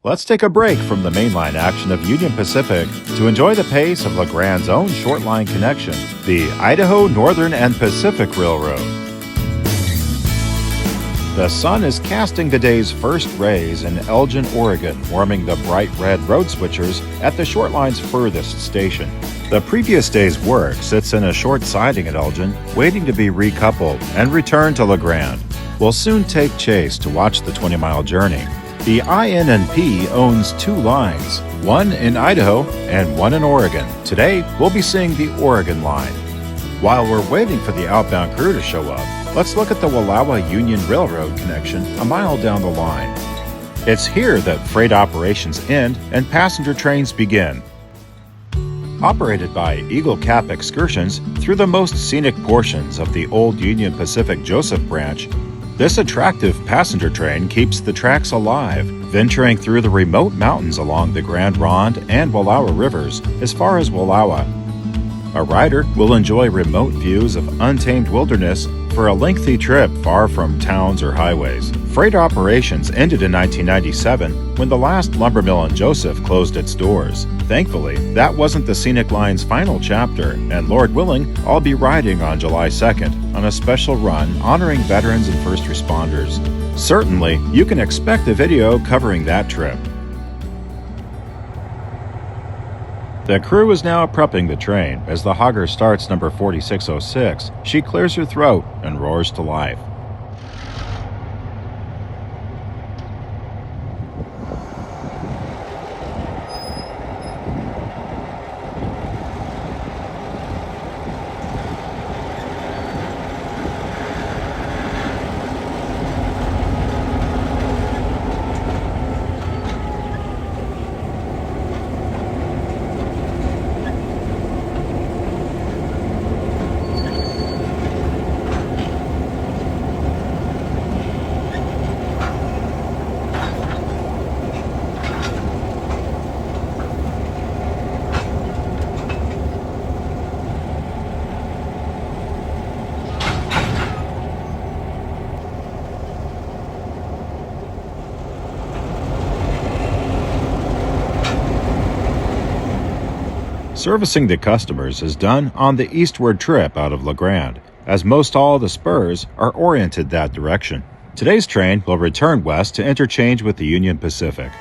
Let's take a break from the mainline action of Union Pacific to enjoy the pace of Grande's own short line connection, the Idaho Northern and Pacific Railroad. The sun is casting the day's first rays in Elgin, Oregon, warming the bright red road switchers at the short line's furthest station. The previous day's work sits in a short siding at Elgin, waiting to be recoupled and returned to Grande. We'll soon take chase to watch the 20-mile journey. The INNP owns two lines, one in Idaho and one in Oregon. Today, we'll be seeing the Oregon line. While we're waiting for the outbound crew to show up, let's look at the Wallowa Union Railroad connection a mile down the line. It's here that freight operations end and passenger trains begin. Operated by Eagle Cap Excursions through the most scenic portions of the old Union Pacific Joseph branch, this attractive passenger train keeps the tracks alive, venturing through the remote mountains along the Grande and Wallowa rivers as far as Wallowa. A rider will enjoy remote views of untamed wilderness for a lengthy trip far from towns or highways. Freight operations ended in 1997 when the last lumber mill in Joseph closed its doors. Thankfully, that wasn't the scenic line's final chapter, and Lord willing, I'll be riding on July 2nd on a special run honoring veterans and first responders. Certainly, you can expect a video covering that trip. The crew is now prepping the train. As the hogger starts number 4606, she clears her throat and roars to life. Servicing the customers is done on the eastward trip out of Grande, as most all the spurs are oriented that direction. Today's train will return west to interchange with the Union Pacific.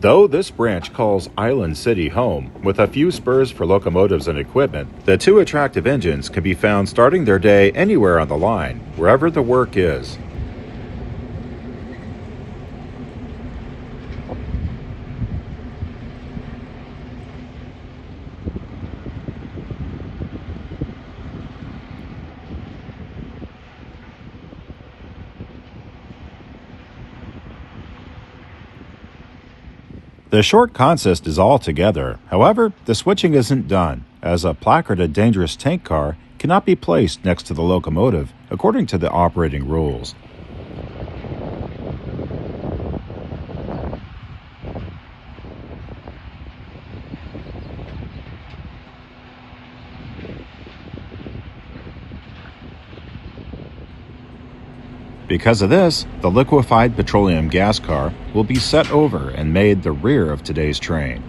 Though this branch calls Island City home, with a few spurs for locomotives and equipment, the two attractive engines can be found starting their day anywhere on the line, wherever the work is. The short consist is all together. However, the switching isn't done, as a placarded dangerous tank car cannot be placed next to the locomotive, according to the operating rules. Because of this, the liquefied petroleum gas car will be set over and made the rear of today's train.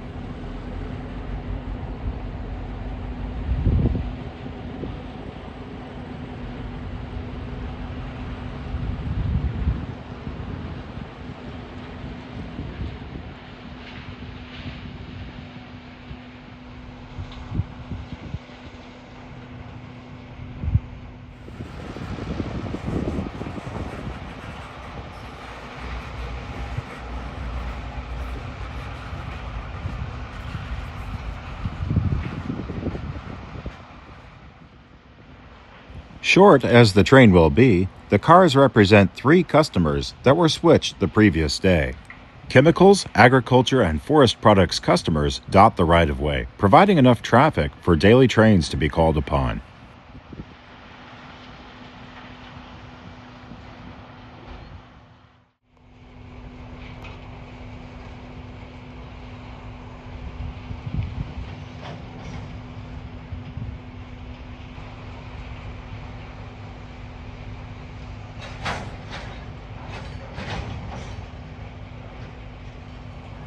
Short as the train will be, the cars represent three customers that were switched the previous day. Chemicals, agriculture, and forest products customers dot the right-of-way, providing enough traffic for daily trains to be called upon.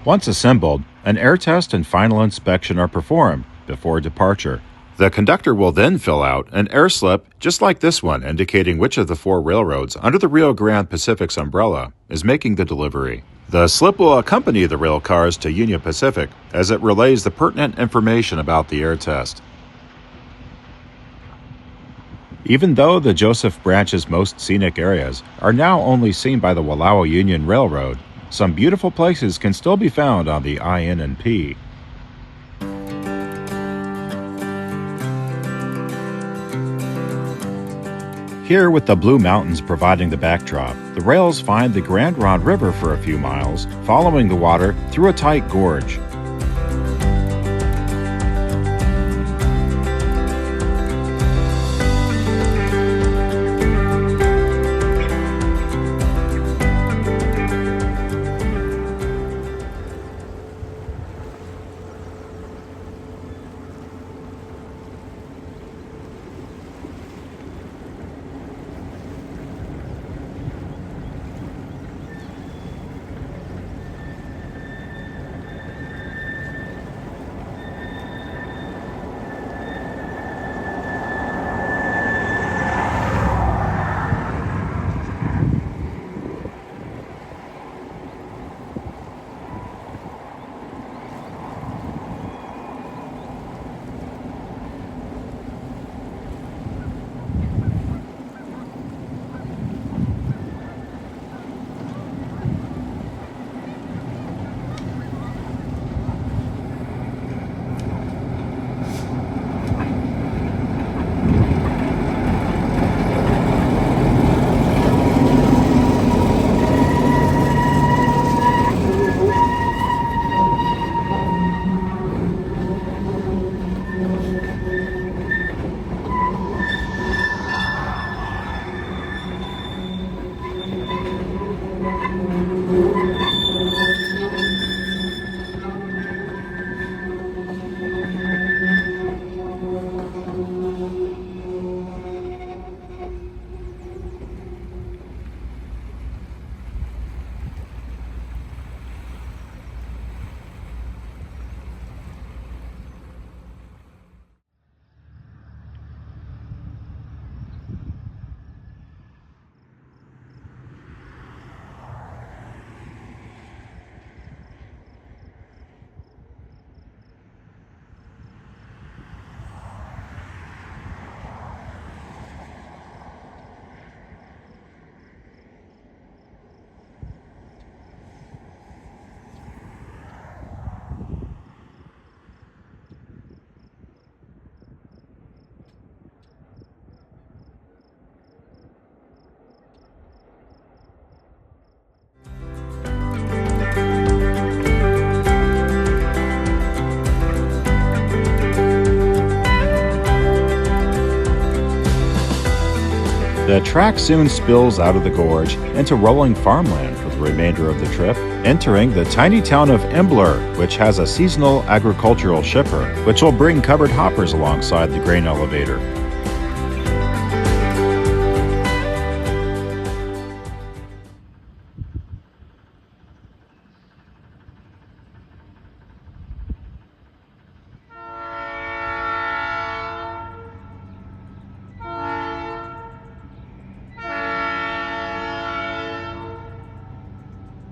Once assembled, an air test and final inspection are performed before departure. The conductor will then fill out an air slip just like this one, indicating which of the 4 railroads under the Rio Grande Pacific's umbrella is making the delivery. The slip will accompany the rail cars to Union Pacific as it relays the pertinent information about the air test. Even though the Joseph Branch's most scenic areas are now only seen by the Wallowa Union Railroad, some beautiful places can still be found on the INP. Here, with the Blue Mountains providing the backdrop, the rails find the Grande River for a few miles, following the water through a tight gorge. The track soon spills out of the gorge into rolling farmland for the remainder of the trip, entering the tiny town of Embler, which has a seasonal agricultural shipper, which will bring covered hoppers alongside the grain elevator.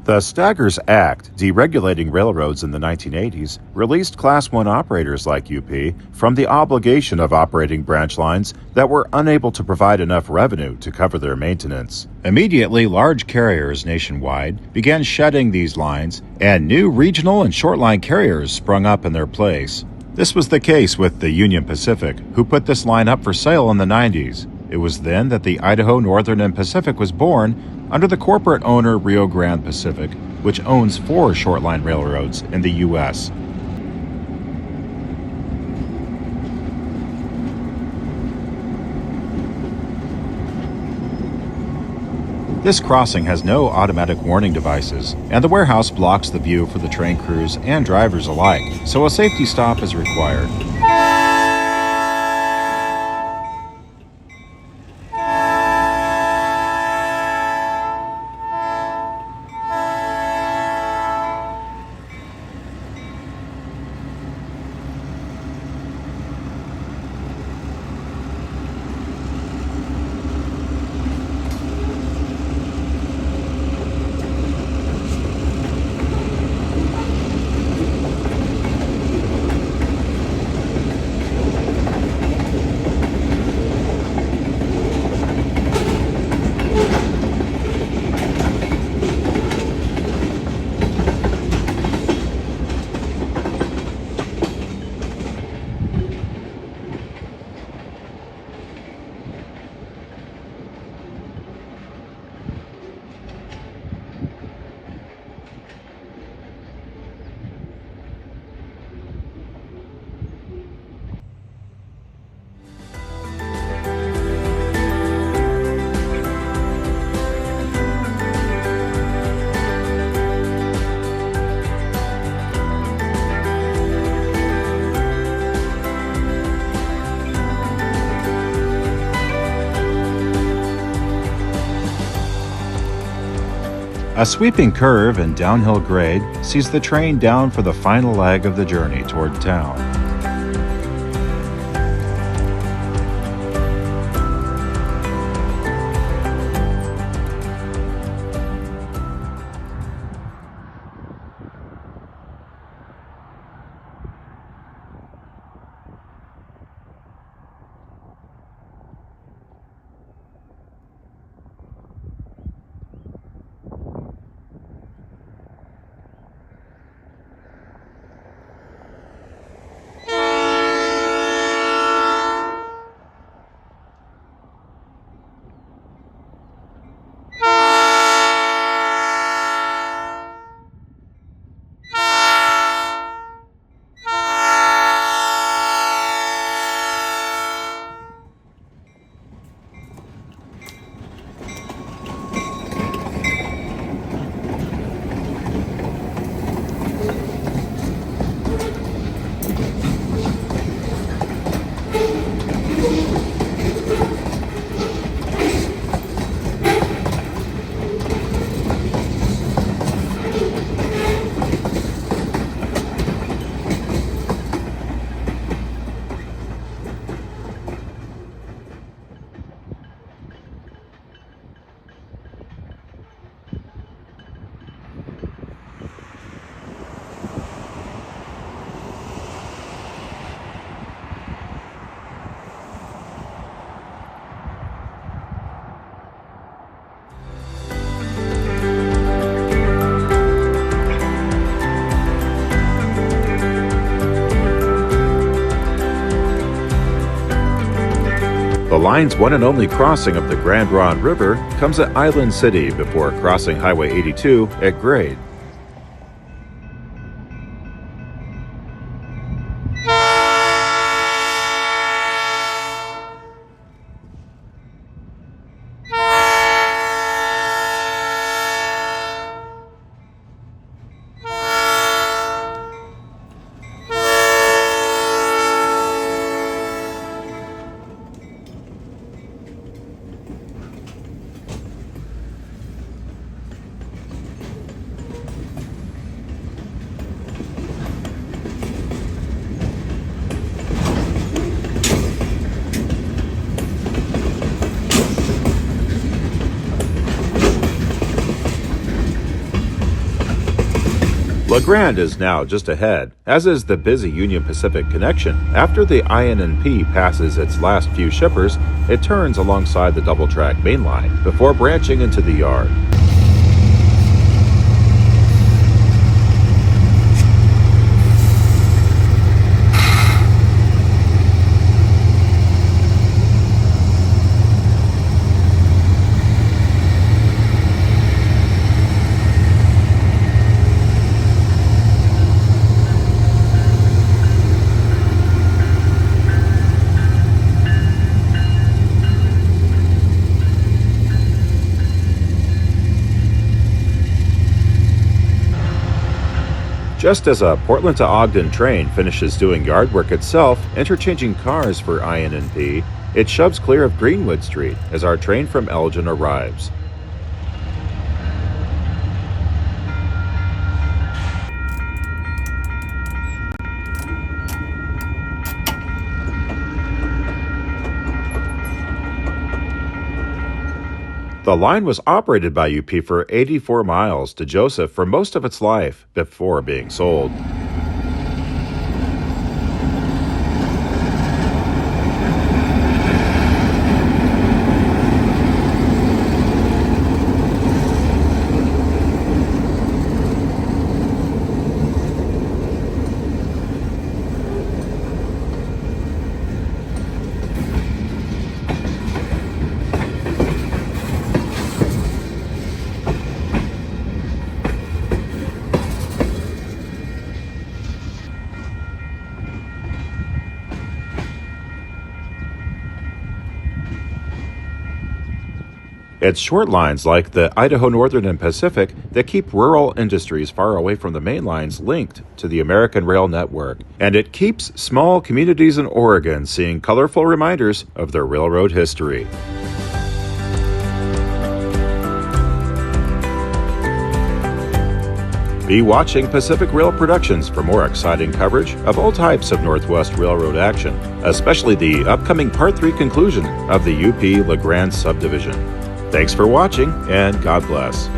The Staggers Act, deregulating railroads in the 1980s, released Class I operators like UP from the obligation of operating branch lines that were unable to provide enough revenue to cover their maintenance. Immediately, large carriers nationwide began shedding these lines, and new regional and short-line carriers sprung up in their place. This was the case with the Union Pacific, who put this line up for sale in the 90s. It was then that the Idaho Northern PACIFIC was born under the corporate owner Rio Grande Pacific, which owns 4 short-line railroads in the U.S. This crossing has no automatic warning devices, and the warehouse blocks the view for the train crews and drivers alike, so a safety stop is required. A sweeping curve and downhill grade sees the train down for the final leg of the journey toward town. The line's one and only crossing of the Grande River comes at Island City before crossing Highway 82 at Grande. Grande is now just ahead, as is the busy Union Pacific connection. After the INP passes its last few shippers, it turns alongside the double-track main line before branching into the yard. Just as a Portland to Ogden train finishes doing yard work itself, interchanging cars for INP, it shoves clear of Greenwood Street as our train from Elgin arrives. The line was operated by UP for 84 miles to Joseph for most of its life before being sold. It's short lines like the Idaho Northern and PACIFIC that keep rural industries far away from the main lines linked to the American rail network. And it keeps small communities in Oregon seeing colorful reminders of their railroad history. Be watching Pacific Rail Productions for more exciting coverage of all types of Northwest Railroad action, especially the upcoming Part 3 conclusion of the UP La Grande subdivision. Thanks for watching, and God bless.